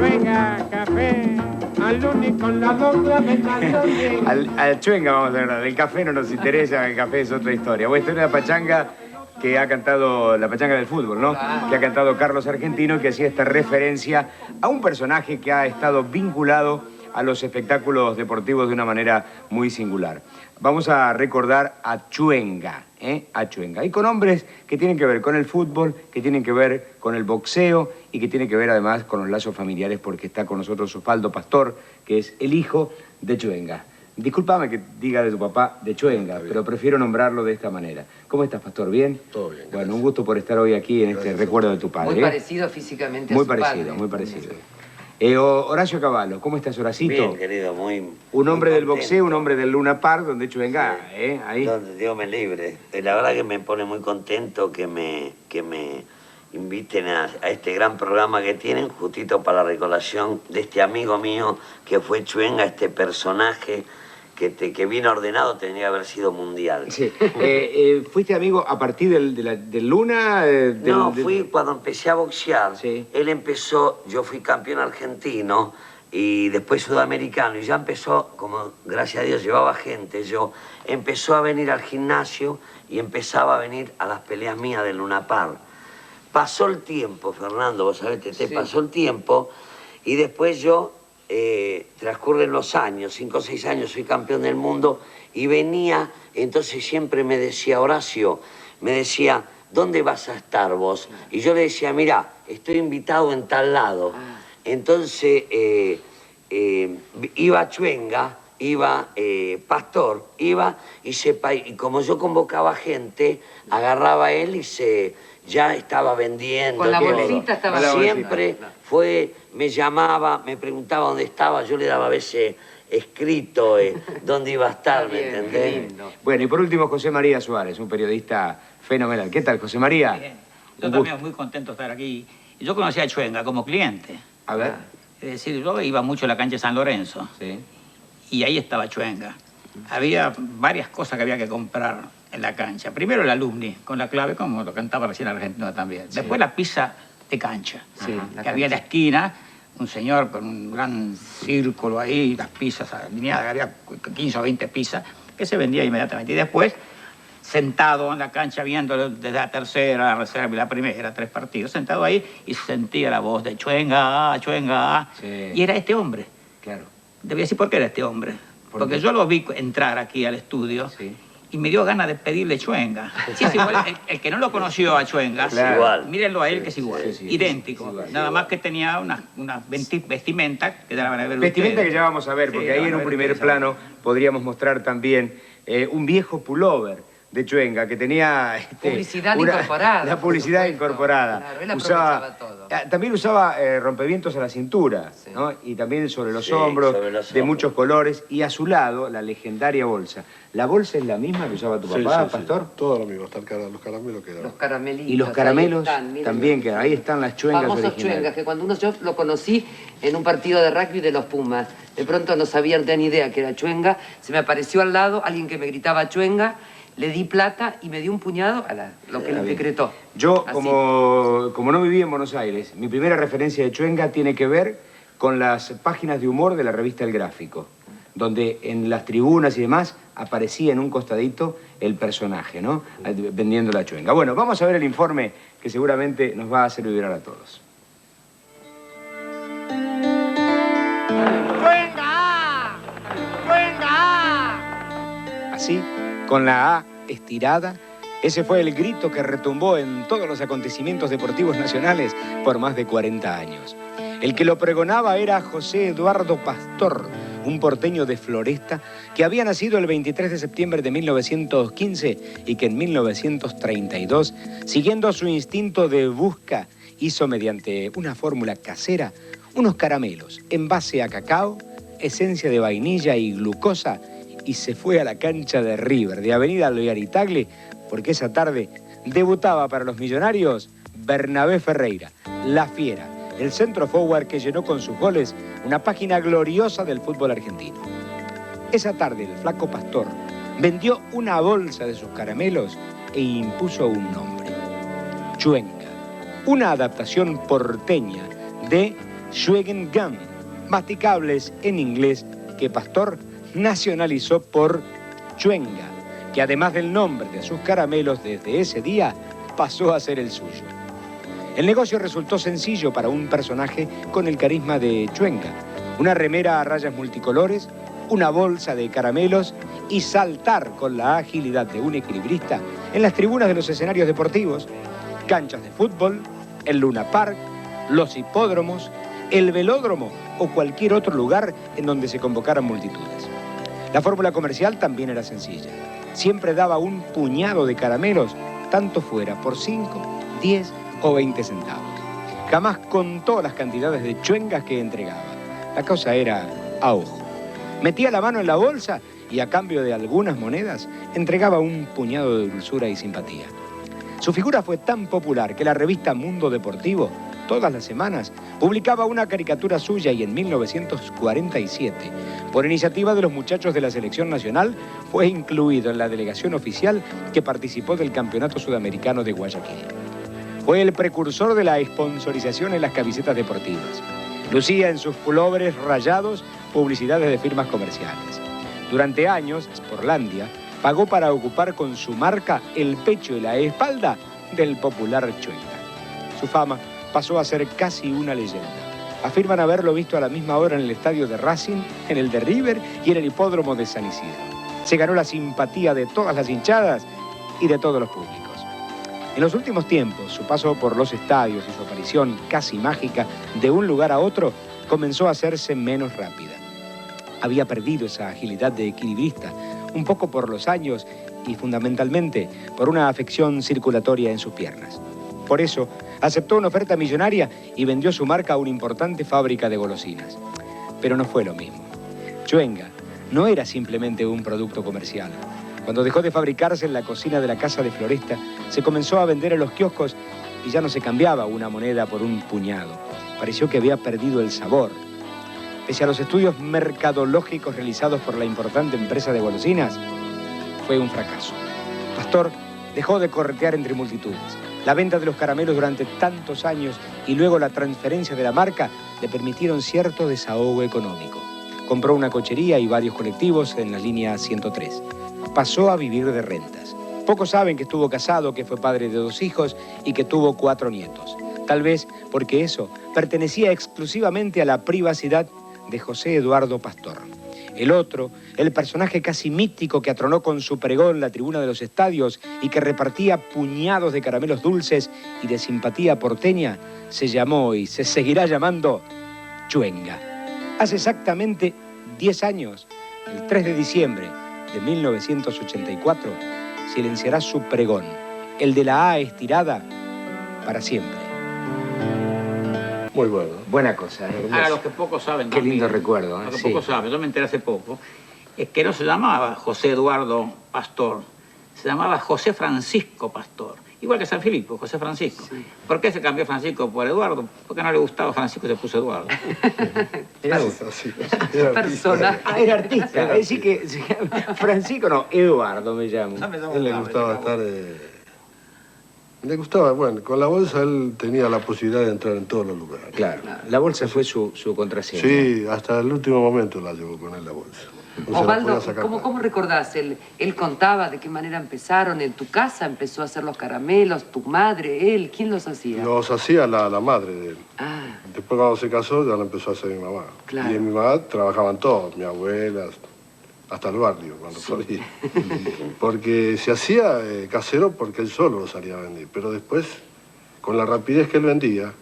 Venga, café, al único con la boca me Al Chwenga vamos a hablar. El café no nos interesa, el café es otra historia. Bueno, esta es una pachanga que ha cantado, la pachanga del fútbol, ¿no? Que ha cantado Carlos Argentino, que hacía esta referencia a un personaje que ha estado vinculado a los espectáculos deportivos de una manera muy singular. Vamos a recordar a Chwenga, a Chwenga. Y con hombres que tienen que ver con el fútbol, que tienen que ver con el boxeo y que tienen que ver además con los lazos familiares, porque está con nosotros Osvaldo Pastor, que es el hijo de Chwenga. Discúlpame que diga de tu papá de Chwenga, pero prefiero nombrarlo de esta manera. ¿Cómo estás, Pastor? ¿Bien? Todo bien. Bueno, un gusto por estar hoy aquí en este recuerdo de tu padre. Muy parecido físicamente a muy su parecido, padre. muy parecido. Horacio Cavallo, ¿cómo estás, Horacito? Bien, querido, un hombre muy del boxeo, un hombre del Luna Park, donde Chwenga, sí. Ahí. Donde Dios me libre. La verdad que me pone muy contento que me inviten a este gran programa que tienen, justito para la recolación de este amigo mío que fue Chwenga, este personaje que vino ordenado, tenía que haber sido mundial. Sí. ¿Fuiste amigo a partir del Luna? Fui cuando empecé a boxear. Sí. Él empezó, yo fui campeón argentino y después sudamericano, y ya empezó, como gracias a Dios llevaba gente, empezó a venir al gimnasio y empezaba a venir a las peleas mías del Luna Park. Pasó el tiempo, Fernando, vos sabés, pasó el tiempo, y después transcurren los años, 5 o 6 años, soy campeón del mundo, y venía, entonces siempre me decía, Horacio, ¿dónde vas a estar vos? Y yo le decía, mirá, estoy invitado en tal lado. Entonces iba Chwenga, iba Pastor, y como yo convocaba gente, agarraba él y ya estaba vendiendo. Con la todo. bolsita estaba Siempre me llamaba, me preguntaba dónde estaba, yo le daba a veces escrito dónde iba a estar, ¿me entendés? Bueno, y por último, José María Suárez, un periodista fenomenal. ¿Qué tal, José María? Bien. Yo también muy contento de estar aquí. Yo conocí a Chwenga como cliente. A ver. Es decir, yo iba mucho a la cancha de San Lorenzo. Sí. Y ahí estaba Chwenga. Había varias cosas que había que comprar en la cancha. Primero el alumni, con la clave, como lo cantaba recién Argentino también. Sí. Después la pizza de cancha. Sí. Que había en la esquina un señor con un gran círculo ahí, las pizzas alineadas, había 15 o 20 pizzas, que se vendía inmediatamente. Y después, sentado en la cancha viendo desde la tercera, la reserva y la primera, 3 partidos, sentado ahí, y sentía la voz de Chwenga, Chwenga. Sí. Y era este hombre. Claro. Te voy a decir por qué era este hombre. ¿Por Porque qué? yo lo vi entrar aquí al estudio. Sí. Y me dio ganas de pedirle Chwenga. Sí, es igual. El que no lo conoció a Chwenga, Claro. Igual. mírenlo a él que es igual. Sí, idéntico. es igual. Nada más que tenía unas vestimentas que ya la van a ver Vestimenta ustedes. que ya vamos a ver, porque Sí, ahí van en a un ver primer ustedes plano ahora. podríamos mostrar también un viejo pullover de Chwenga que tenía Publicidad incorporada, la publicidad por supuesto. incorporada. Claro, él aprovechaba todo. También usaba rompevientos a la cintura, Sí. ¿no? Y también sobre los Sí, hombros, sobre los de hombros. muchos colores, y a su lado la legendaria bolsa. ¿La bolsa es la misma que usaba tu papá, Pastor? Todo lo mismo, están los caramelos quedaron. Los caramelitos. Y los ahí caramelos están, miren. también, que ahí están las Chwengas Famosos originales. Chwengas, que cuando yo lo conocí en un partido de rugby de los Pumas, de pronto no sabía ni idea que era Chwenga, se me apareció al lado alguien que me gritaba Chwenga, le di plata y me dio un puñado a lo que él decretó. Yo, Así. como no viví en Buenos Aires, mi primera referencia de Chwenga tiene que ver con las páginas de humor de la revista El Gráfico, donde en las tribunas y demás aparecía en un costadito el personaje, ¿no? Vendiendo la Chwenga. Bueno, vamos a ver el informe que seguramente nos va a hacer vibrar a todos. ¡Chwenga! ¡Chwenga! Así, con la A estirada, ese fue el grito que retumbó en todos los acontecimientos deportivos nacionales por más de 40 años. El que lo pregonaba era José Eduardo Pastor, un porteño de Floresta que había nacido el 23 de septiembre de 1915 y que en 1932, siguiendo su instinto de busca, hizo mediante una fórmula casera unos caramelos en base a cacao, esencia de vainilla y glucosa, y se fue a la cancha de River, de Avenida Alvear-Tagle, porque esa tarde debutaba para los millonarios Bernabé Ferreira, la fiera, el centro forward que llenó con sus goles una página gloriosa del fútbol argentino. Esa tarde el flaco Pastor vendió una bolsa de sus caramelos e impuso un nombre: Chwenga. una adaptación porteña de Chewing Gum, masticables en inglés, que Pastor nacionalizó por Chwenga, que además del nombre de sus caramelos desde ese día pasó a ser el suyo. El negocio resultó sencillo para un personaje con el carisma de Chwenga: una remera a rayas multicolores, una bolsa de caramelos y saltar con la agilidad de un equilibrista en las tribunas de los escenarios deportivos, canchas de fútbol, el Luna Park, los hipódromos, el velódromo o cualquier otro lugar en donde se convocaran multitudes. La fórmula comercial también era sencilla. Siempre daba un puñado de caramelos, tanto fuera por 5, 10 o 20 centavos. Jamás contó las cantidades de chwengas que entregaba. La cosa era a ojo. Metía la mano en la bolsa y a cambio de algunas monedas entregaba un puñado de dulzura y simpatía. Su figura fue tan popular que la revista Mundo Deportivo todas las semanas publicaba una caricatura suya, y en 1947, por iniciativa de los muchachos de la selección nacional, fue incluido en la delegación oficial que participó del Campeonato Sudamericano de Guayaquil. Fue el precursor de la sponsorización en las camisetas deportivas. Lucía en sus pulóveres rayados publicidades de firmas comerciales. Durante años, Sportlandia pagó para ocupar con su marca el pecho y la espalda del popular Chwenga. Su fama pasó a ser casi una leyenda. Afirman haberlo visto a la misma hora en el estadio de Racing, en el de River y en el hipódromo de San Isidro. Se ganó la simpatía de todas las hinchadas y de todos los públicos. En los últimos tiempos, su paso por los estadios y su aparición casi mágica de un lugar a otro comenzó a hacerse menos rápida. Había perdido esa agilidad de equilibrista, un poco por los años y fundamentalmente por una afección circulatoria en sus piernas. Por eso, aceptó una oferta millonaria y vendió su marca a una importante fábrica de golosinas. Pero no fue lo mismo. Chwenga no era simplemente un producto comercial. Cuando dejó de fabricarse en la cocina de la casa de Floresta, se comenzó a vender en los kioscos y ya no se cambiaba una moneda por un puñado. Pareció que había perdido el sabor. Pese a los estudios mercadológicos realizados por la importante empresa de golosinas, fue un fracaso. Pastor dejó de corretear entre multitudes. La venta de los caramelos durante tantos años y luego la transferencia de la marca le permitieron cierto desahogo económico. Compró una cochería y varios colectivos en la línea 103. Pasó a vivir de rentas. Pocos saben que estuvo casado, que fue padre de 2 hijos y que tuvo 4 nietos. Tal vez porque eso pertenecía exclusivamente a la privacidad de José Eduardo Pastor. El otro, el personaje casi mítico que atronó con su pregón la tribuna de los estadios y que repartía puñados de caramelos dulces y de simpatía porteña, se llamó y se seguirá llamando Chwenga. Hace exactamente 10 años, el 3 de diciembre de 1984, silenciará su pregón, el de la A estirada, para siempre. Muy bueno. Buena cosa, ¿eh? Ahora, los que pocos saben Qué lindo también, recuerdo, ¿eh? Los que Sí. pocos saben, yo me enteré hace poco, es que no se llamaba José Eduardo Pastor, se llamaba José Francisco Pastor. Igual que San Filipo, José Francisco. Sí. ¿Por qué se cambió Francisco por Eduardo? Porque no le gustaba Francisco y se puso Eduardo. Era Así, era Persona. Ah, era artista. Es decir que Francisco no, Eduardo me llamo. A él le gustaba estar... le gustaba, bueno, con la bolsa él tenía la posibilidad de entrar en todos los lugares. Claro, la bolsa fue su contraseña. Sí, hasta el último momento la llevó con él la bolsa. No se la Osvaldo, podía sacar ¿cómo nada. recordás? Él contaba de qué manera empezaron. ¿En tu casa empezó a hacer los caramelos? ¿Tu madre? ¿Él? ¿Quién los hacía? Los hacía la madre de él. Ah, Después cuando se casó ya lo empezó a hacer mi mamá. Claro. Y en mi mamá trabajaban todos, mi abuela, hasta el barrio cuando podía. Porque se hacía casero porque él solo lo salía a vender. Pero después, con la rapidez que él vendía,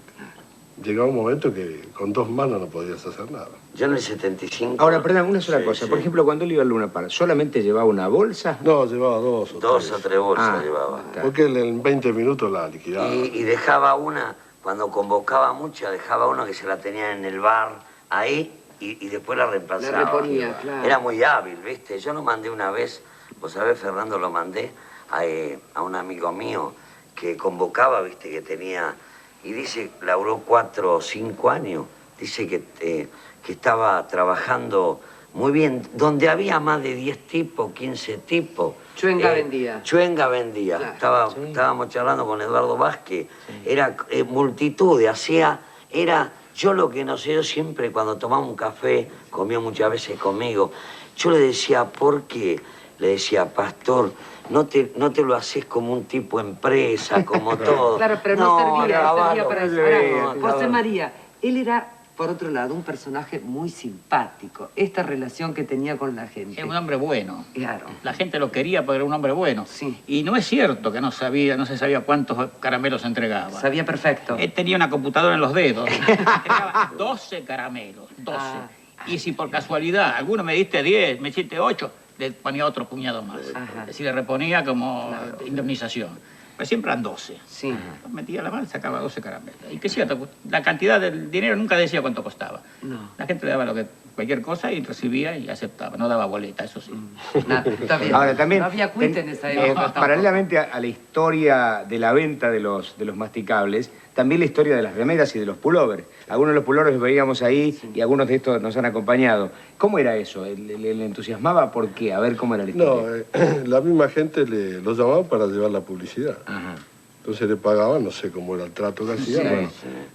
llegaba un momento que con 2 manos no podías hacer nada. Yo en el 75... Ahora, perdón, una sola Sí, cosa. sí. Por ejemplo, cuando él iba al Luna Park, ¿solamente llevaba una bolsa? No, llevaba 2 o 3. 2 o 3 bolsas Ah. llevaba. Claro. Porque él en 20 minutos la liquidaba. Y dejaba una, cuando convocaba mucha, dejaba una que se la tenía en el bar, ahí, y después la reemplazaba. La reponía, claro. Era muy hábil, ¿viste? Yo lo mandé una vez, vos sabés, Fernando, lo mandé a un amigo mío que convocaba, ¿viste? Que tenía, y dice, laburó 4 o 5 años, dice que estaba trabajando muy bien. Donde había más de 10 tipos, 15 tipos. Chuenga vendía. Chuenga vendía. Claro. Estábamos charlando con Eduardo Vázquez. Era multitudes, era... Yo lo que no sé, yo siempre cuando tomaba un café, comía muchas veces conmigo, yo le decía, ¿por qué? Le decía, pastor, no te lo haces como un tipo empresa, como todo. Claro, pero no servía para eso. Ahora, no, José María, él era, por otro lado, un personaje muy simpático. Esta relación que tenía con la gente. Era un hombre bueno. Claro. La gente lo quería porque era un hombre bueno. Sí. Y no es cierto que no se sabía cuántos caramelos entregaba. Sabía perfecto. Él tenía una computadora en los dedos. Entregaba 12 caramelos, 12. Y si por casualidad alguno me diste 10, me hiciste 8, le ponía otro puñado más. Ajá. Es decir, le reponía como indemnización. Pero siempre eran 12. Sí. Metía la mano y sacaba 12 caramelos. Y que cierto, la cantidad del dinero nunca decía cuánto costaba. No. La gente le daba cualquier cosa y recibía y aceptaba. No daba boleta, eso sí. Nada, está bien. Ahora también, No había cuita en esa época tampoco. paralelamente a la historia de la venta de los masticables, también la historia de las remeras y de los pullovers. Algunos de los pullovers los veíamos ahí y algunos de estos nos han acompañado. ¿Cómo era eso? ¿Le entusiasmaba? ¿Por qué? A ver cómo era la historia. No, la misma gente los llamaba para llevar la publicidad. Ajá. Entonces le pagaban, no sé cómo era el trato que hacían. Sí,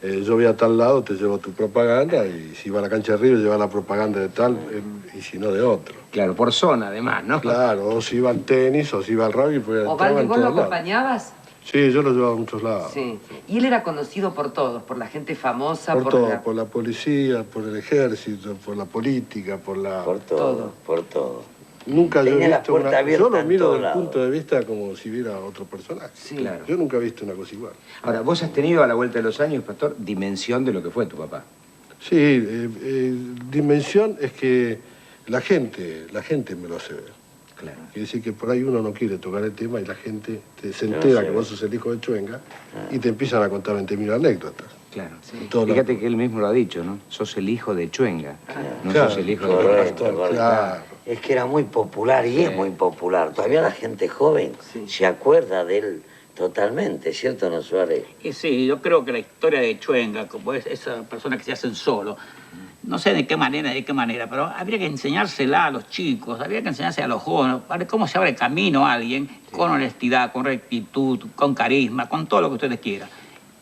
bueno, yo voy a tal lado, te llevo tu propaganda, y si iba a la cancha de River, lleva la propaganda de tal, y si no de otro. Claro, por zona además, ¿no? Claro, o si iba al tenis, o si iba al rugby, pues Osvaldo, ¿y vos lo lados. acompañabas? Sí, yo lo llevaba a muchos lados. Sí. Y él era conocido por todos, por la gente famosa, Por todo, la... por la policía, por el ejército, por la política, por la... Por todo, por todo. Nunca yo he Tenía la visto puerta una... abierta Yo lo en miro todos desde el lados. punto de vista como si viera otro personaje. Sí. Claro. Yo nunca he visto una cosa igual. Ahora, vos has tenido a la vuelta de los años, Pastor, dimensión de lo que fue tu papá. Sí, dimensión es que la gente me lo hace ver. Claro. Quiere decir que por ahí uno no quiere tocar el tema y la gente se entera que vos sos el hijo de Chuenga y te empiezan a contar 20.000 anécdotas. Claro. Todo lo- Fíjate que él mismo lo ha dicho, ¿no? Sos el hijo de Chuenga, no Claro. sos el hijo de Correcto, Pastor. correcto. Claro. Es que era muy popular y es muy popular. Todavía la gente joven se acuerda de él totalmente, ¿cierto, no, Suárez? Y sí, yo creo que la historia de Chuenga, como es esa persona que se hacen solo, no sé de qué manera, pero habría que enseñársela a los chicos, habría que enseñársela a los jóvenes, para ver cómo se abre camino a alguien con honestidad, con rectitud, con carisma, con todo lo que ustedes quieran.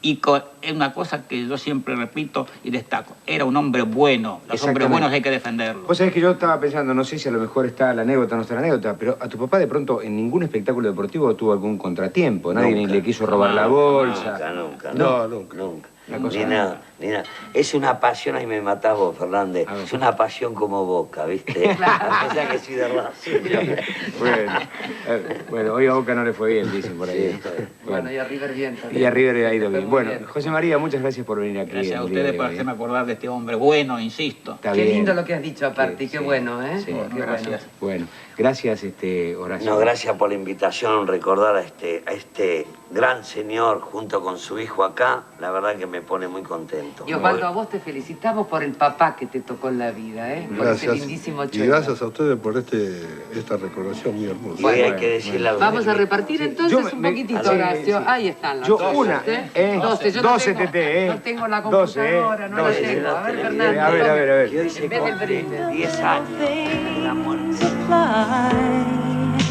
Y es una cosa que yo siempre repito y destaco, era un hombre bueno, los hombres buenos hay que defenderlos. Vos sabés que yo estaba pensando, no sé si a lo mejor está la anécdota o no está la anécdota, pero a tu papá de pronto en ningún espectáculo deportivo tuvo algún contratiempo, nadie Nunca. le quiso robar la bolsa. Nunca. No, nunca. Una cosa Ni nada, ni nada. Es una pasión, ahí me matás vos, Fernández. Es una pasión como Boca, ¿viste? A pesar que soy de Racing. Bueno, hoy a Boca no le fue bien, dicen por ahí. Bueno, y a River bien también. Y a River le ha ido Fue bien. muy Bueno, José María, muchas gracias por venir aquí. Gracias a el día ustedes de por hoy, hacerme acordar de este hombre bueno, insisto. Está Qué bien. lindo lo que has dicho aparte, y qué Sí, bueno, ¿eh? sí. Qué Gracias. Bueno, gracias, Horacio. No, gracias por la invitación, recordar a este gran señor junto con su hijo acá. La verdad que me pone muy contento. Y Osvaldo, a vos te felicitamos por el papá que te tocó en la vida, ¿eh? Por ese Gracias. lindísimo Y Chuenga. gracias a ustedes por esta recordación muy hermosa. Y hoy hay que decirle a los Vamos a nenes- repartir entonces Yo un me- poquitito, sí, Horacio. sí. Ahí están las Yo 12, una, ¿eh? 12, yo no 12 tengo, TT, no tengo la 12, computadora, no la 12. tengo. A ver, A Fernández. a ver. Que hoy se En vez del cumple brindis. 10 años de la muerte. Fly.